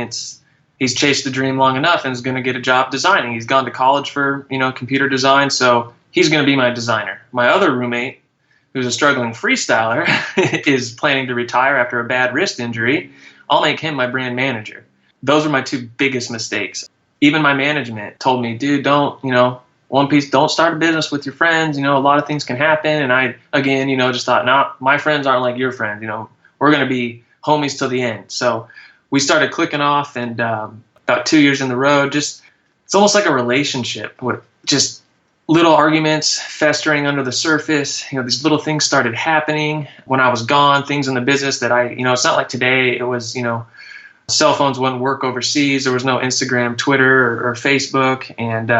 he's chased the dream long enough and is going to get a job designing. He's gone to college for, computer design, so he's going to be my designer. My other roommate, who's a struggling freestyler, is planning to retire after a bad wrist injury. I'll make him my brand manager. Those are my two biggest mistakes. Even my management told me, dude, don't start a business with your friends. A lot of things can happen. And I, again, just thought, nah, my friends aren't like your friends. We're going to be homies till the end. So we started clicking off, and about 2 years in the road, it's almost like a relationship with just little arguments festering under the surface. These little things started happening when I was gone, things in the business that it's not like today. It was, cell phones wouldn't work overseas. There was no Instagram, Twitter, or Facebook. And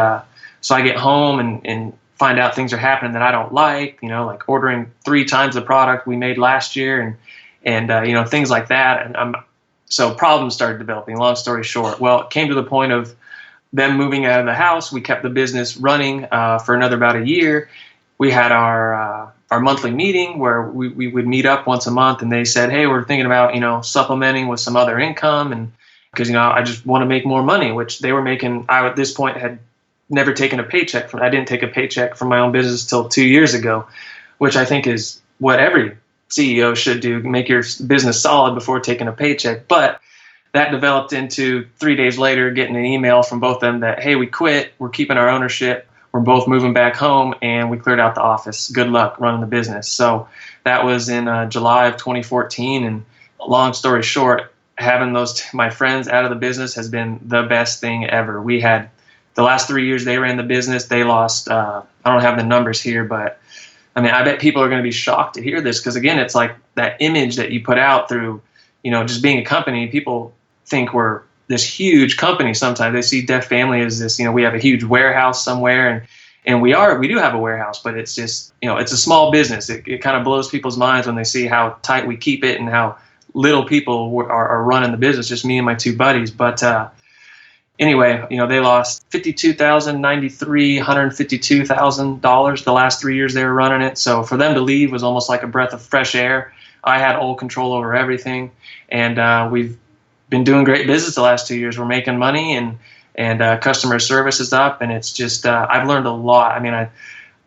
so I get home and find out things are happening that I don't like, like ordering 3 times the product we made last year and things like that. And so problems started developing, long story short. Well, it came to the point of them moving out of the house. We kept the business running for another about a year. We had our monthly meeting where we would meet up once a month, and they said, hey, we're thinking about, supplementing with some other income, and because, I just want to make more money, which they were making. I, at this point, had never taken a paycheck I didn't take a paycheck from my own business till 2 years ago, which I think is what every CEO should do, make your business solid before taking a paycheck. But that developed into 3 days later getting an email from both of them that, hey, we quit, we're keeping our ownership, we're both moving back home, and we cleared out the office. Good luck running the business. So that was in July of 2014. And long story short, having my friends out of the business has been the best thing ever. We had the last 3 years they ran the business, they lost, I don't have the numbers here, but I mean, I bet people are going to be shocked to hear this because, again, it's like that image that you put out through, just being a company. People think we're this huge company sometimes. They see Def Family as this, we have a huge warehouse somewhere, and we do have a warehouse, but it's just, it's a small business. It kind of blows people's minds when they see how tight we keep it and how little people are running the business, just me and my 2 buddies. But anyway, they lost $52,093, $152,000 the last 3 years they were running it. So for them to leave was almost like a breath of fresh air. I had all control over everything, and we've been doing great business the last 2 years. We're making money, and customer service is up, and it's just I've learned a lot. I mean,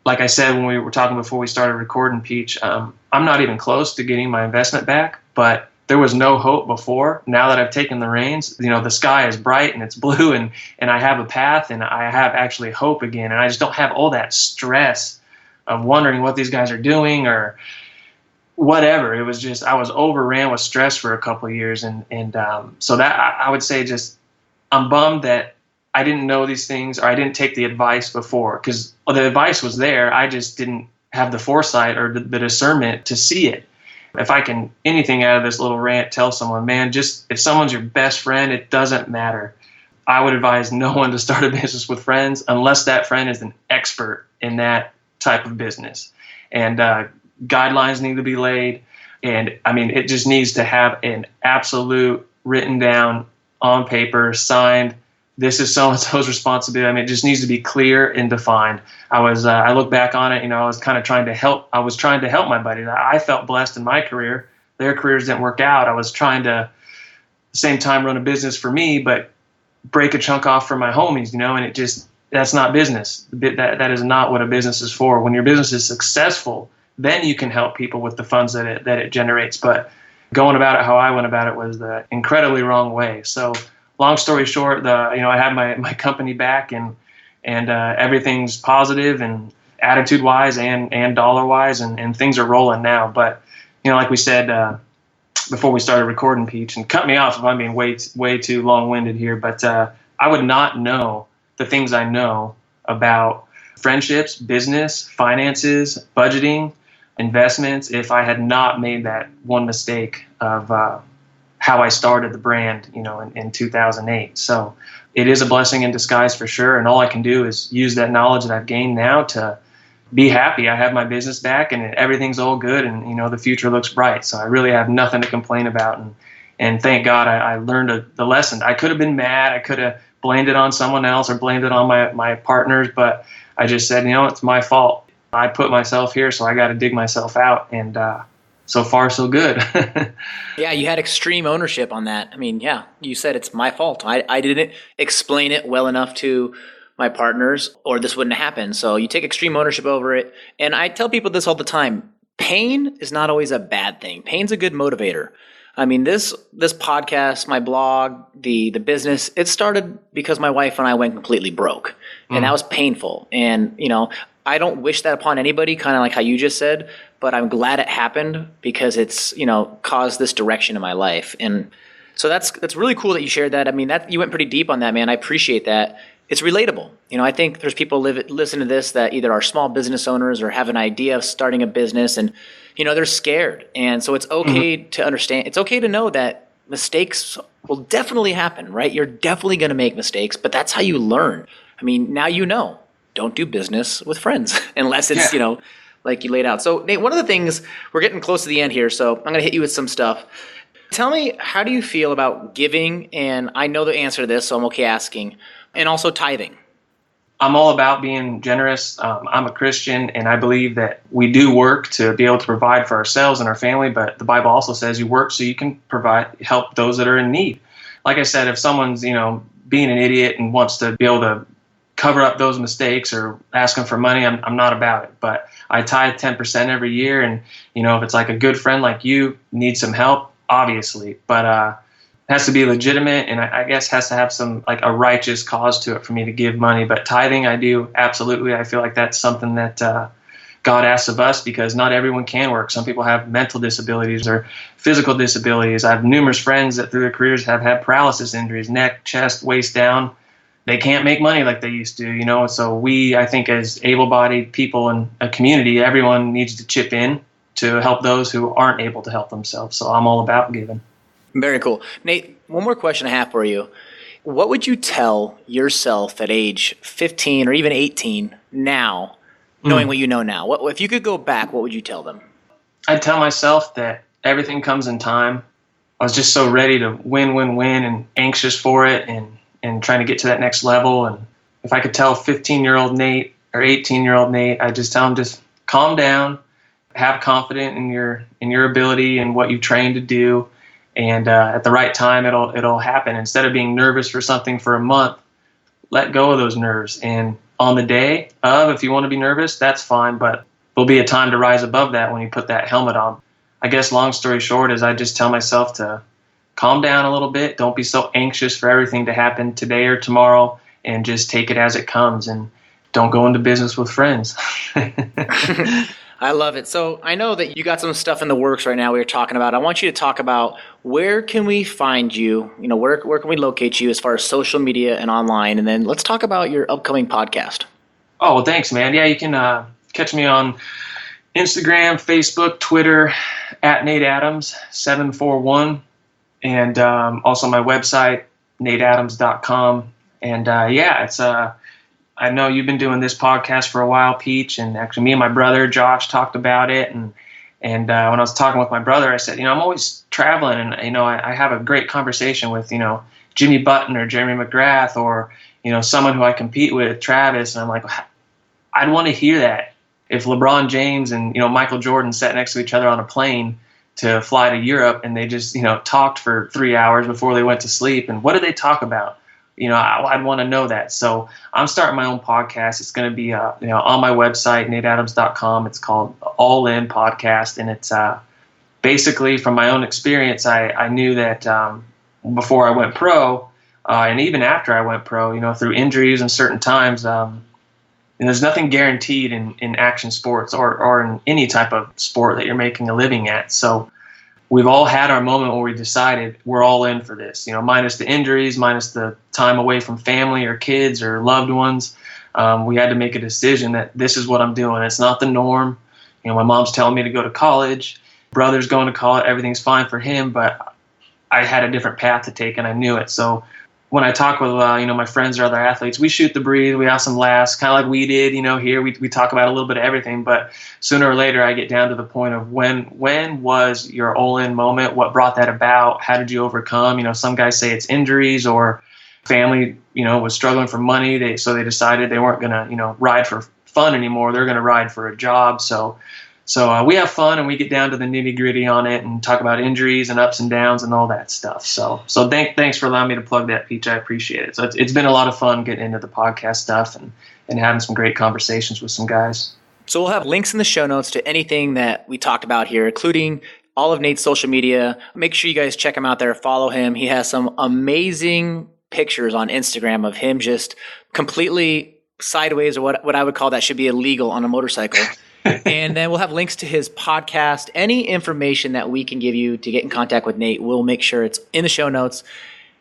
like I said when we were talking before we started recording, Peach, I'm not even close to getting my investment back, but there was no hope before. Now that I've taken the reins, the sky is bright and it's blue, and I have a path, and I have actually hope again, and I just don't have all that stress of wondering what these guys are doing or whatever. It was just I was overran with stress for a couple of years, and so that I would say just I'm bummed that I didn't know these things, or I didn't take the advice before, because the advice was there. I just didn't have the foresight or the discernment to see it. If I can anything out of this little rant tell someone, man, just if someone's your best friend, it doesn't matter. I would advise no one to start a business with friends unless that friend is an expert in that type of business. And guidelines need to be laid. And I mean, it just needs to have an absolute written down on paper, signed, this is so-and-so's responsibility. I mean, it just needs to be clear and defined. I look back on it, I was kind of trying to help my buddies. I felt blessed in my career. Their careers didn't work out. I was trying to, at the same time, run a business for me, but break a chunk off for my homies, and that's not business. That is not what a business is for. When your business is successful, then you can help people with the funds that it generates. But going about it how I went about it was the incredibly wrong way. So long story short, I had my company back, and everything's positive and attitude wise and dollar wise, and things are rolling now. But like we said before we started recording, Peach, and cut me off if I'm being way too long winded here, but I would not know the things I know about friendships, business, finances, budgeting, investments if I had not made that one mistake of how I started the brand, in 2008. So it is a blessing in disguise for sure. And all I can do is use that knowledge that I've gained now to be happy. I have my business back and everything's all good, and the future looks bright. So I really have nothing to complain about. And thank God I learned the lesson. I could have been mad. I could have blamed it on someone else or blamed it on my partners, but I just said, it's my fault. I put myself here, so I got to dig myself out. And so far, so good. Yeah, you had extreme ownership on that. I mean, yeah, you said it's my fault. I didn't explain it well enough to my partners, or this wouldn't happen. So you take extreme ownership over it. And I tell people this all the time. Pain is not always a bad thing. Pain's a good motivator. I mean, this podcast, my blog, the business, it started because my wife and I went completely broke. And that was painful. And, I don't wish that upon anybody, kind of like how you just said, but I'm glad it happened because it's, caused this direction in my life. And so that's really cool that you shared that. I mean, that you went pretty deep on that, man. I appreciate that. It's relatable. I think there's people listen to this that either are small business owners or have an idea of starting a business, and they're scared. And so it's okay to understand. It's okay to know that mistakes will definitely happen, right? You're definitely going to make mistakes, but that's how you learn. I mean, now don't do business with friends unless it's, like you laid out. So Nate, one of the things, we're getting close to the end here, so I'm going to hit you with some stuff. Tell me, how do you feel about giving? And I know the answer to this, so I'm okay asking. And also tithing. I'm all about being generous. I'm a Christian, and I believe that we do work to be able to provide for ourselves and our family, but the Bible also says you work so you can help those that are in need. Like I said, if someone's, being an idiot and wants to be able to cover up those mistakes or ask them for money, I'm not about it. But I tithe 10% every year, and, if it's like a good friend like you needs some help, obviously, but it has to be legitimate, and I guess has to have some, like, a righteous cause to it for me to give money. But tithing, I do, absolutely. I feel like that's something that God asks of us, because not everyone can work. Some people have mental disabilities or physical disabilities. I have numerous friends that through their careers have had paralysis injuries, neck, chest, waist down. They can't make money like they used to, So I think as able-bodied people in a community, everyone needs to chip in to help those who aren't able to help themselves. So I'm all about giving. Very cool. Nate, one more question I have for you. What would you tell yourself at age 15 or even 18 now, knowing what you know now? If you could go back, what would you tell them? I'd tell myself that everything comes in time. I was just so ready to win, and anxious for it, and trying to get to that next level. And if I could tell 15-year-old Nate or 18-year-old Nate, I'd just tell him, just calm down, have confidence in your ability and what you trained to do. And at the right time, it'll happen. Instead of being nervous for something for a month, let go of those nerves. And on the day of, if you want to be nervous, that's fine. But there'll be a time to rise above that when you put that helmet on. I guess long story short is I just tell myself to calm down a little bit. Don't be so anxious for everything to happen today or tomorrow, and just take it as it comes. And don't go into business with friends. I love it. So I know that you got some stuff in the works right now we were talking about. I want you to talk about, where can we find you? Where can we locate you as far as social media and online? And then let's talk about your upcoming podcast. Oh, well, thanks, man. Yeah, you can catch me on Instagram, Facebook, Twitter, at Nate Adams 741, and also my website, nateadams.com. And it's I know you've been doing this podcast for a while, Peach, and actually me and my brother Josh talked about it. And when I was talking with my brother, I said, I'm always traveling, and I have a great conversation with Jimmy Button or Jeremy McGrath, or someone who I compete with, Travis, and I'm like, I'd want to hear that if LeBron James and Michael Jordan sat next to each other on a plane to fly to Europe, and they just talked for 3 hours before they went to sleep, and what did they talk about? I'd want to know that. So I'm starting my own podcast. It's going to be, on my website, nateadams.com. It's called All In Podcast, and it's basically, from my own experience, I knew that before I went pro, and even after I went pro, through injuries and certain times, and there's nothing guaranteed in action sports or in any type of sport that you're making a living at. So we've all had our moment where we decided we're all in for this, minus the injuries, minus the time away from family or kids or loved ones. We had to make a decision that this is what I'm doing. It's not the norm. My mom's telling me to go to college. Brother's going to college. Everything's fine for him, but I had a different path to take, and I knew it. So when I talk with my friends or other athletes, we shoot the breeze, we have some laughs, kind of like we did, here we talk about a little bit of everything. But sooner or later, I get down to the point of when was your all-in moment? What brought that about? How did you overcome? Some guys say it's injuries or family, was struggling for money. So they decided they weren't going to, ride for fun anymore. They're going to ride for a job. So we have fun and we get down to the nitty gritty on it and talk about injuries and ups and downs and all that stuff. So thanks for allowing me to plug that, Peach. I appreciate it. So it's been a lot of fun getting into the podcast stuff and having some great conversations with some guys. So we'll have links in the show notes to anything that we talked about here, including all of Nate's social media. Make sure you guys check him out there, follow him. He has some amazing pictures on Instagram of him just completely sideways, or what I would call that should be illegal on a motorcycle. And then we'll have links to his podcast. Any information that we can give you to get in contact with Nate, we'll make sure it's in the show notes.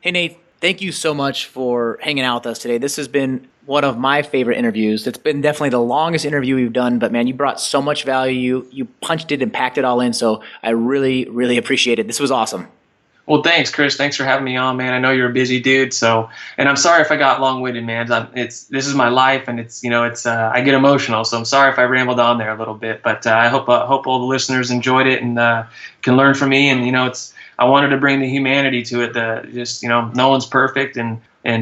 Hey, Nate, thank you so much for hanging out with us today. This has been one of my favorite interviews. It's been definitely the longest interview we've done, but man, you brought so much value. You punched it and packed it all in. So I really, really appreciate it. This was awesome. Well, thanks, Chris. Thanks for having me on, man. I know you're a busy dude, and I'm sorry if I got long-winded, man. This is my life, and I get emotional, so I'm sorry if I rambled on there a little bit. But I hope all the listeners enjoyed it and can learn from me. And I wanted to bring the humanity to it. No one's perfect, and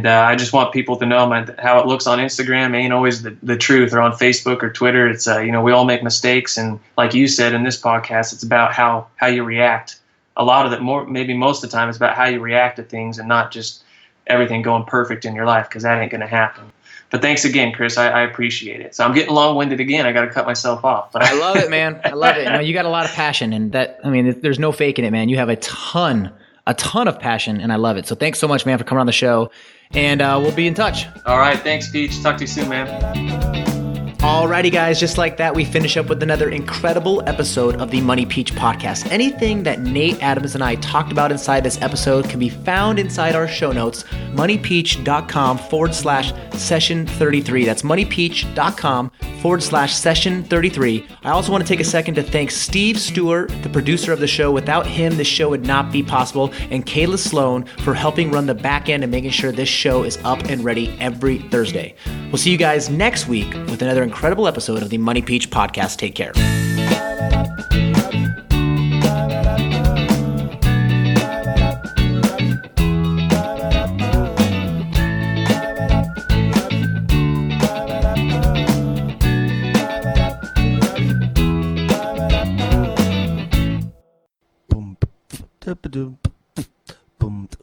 I just want people to know how it looks on Instagram ain't always the truth, or on Facebook or Twitter. It's we all make mistakes, and like you said in this podcast, it's about how you react. A lot of it, maybe most of the time, it's about how you react to things and not just everything going perfect in your life, because that ain't going to happen. But thanks again, Chris. I appreciate it. So I'm getting long-winded again. I got to cut myself off. But I love it, man. I love it. You got a lot of passion, and there's no faking it, man. You have a ton of passion, and I love it. So thanks so much, man, for coming on the show, and we'll be in touch. All right. Thanks, Peach. Talk to you soon, man. Alrighty, guys, just like that, we finish up with another incredible episode of the Money Peach podcast. Anything that Nate Adams and I talked about inside this episode can be found inside our show notes, moneypeach.com/session33. That's moneypeach.com/session33. I also want to take a second to thank Steve Stewart, the producer of the show. Without him, this show would not be possible. And Kayla Sloan for helping run the back end and making sure this show is up and ready every Thursday. We'll see you guys next week with another incredible episode of the Money Peach podcast. Take care. Boom,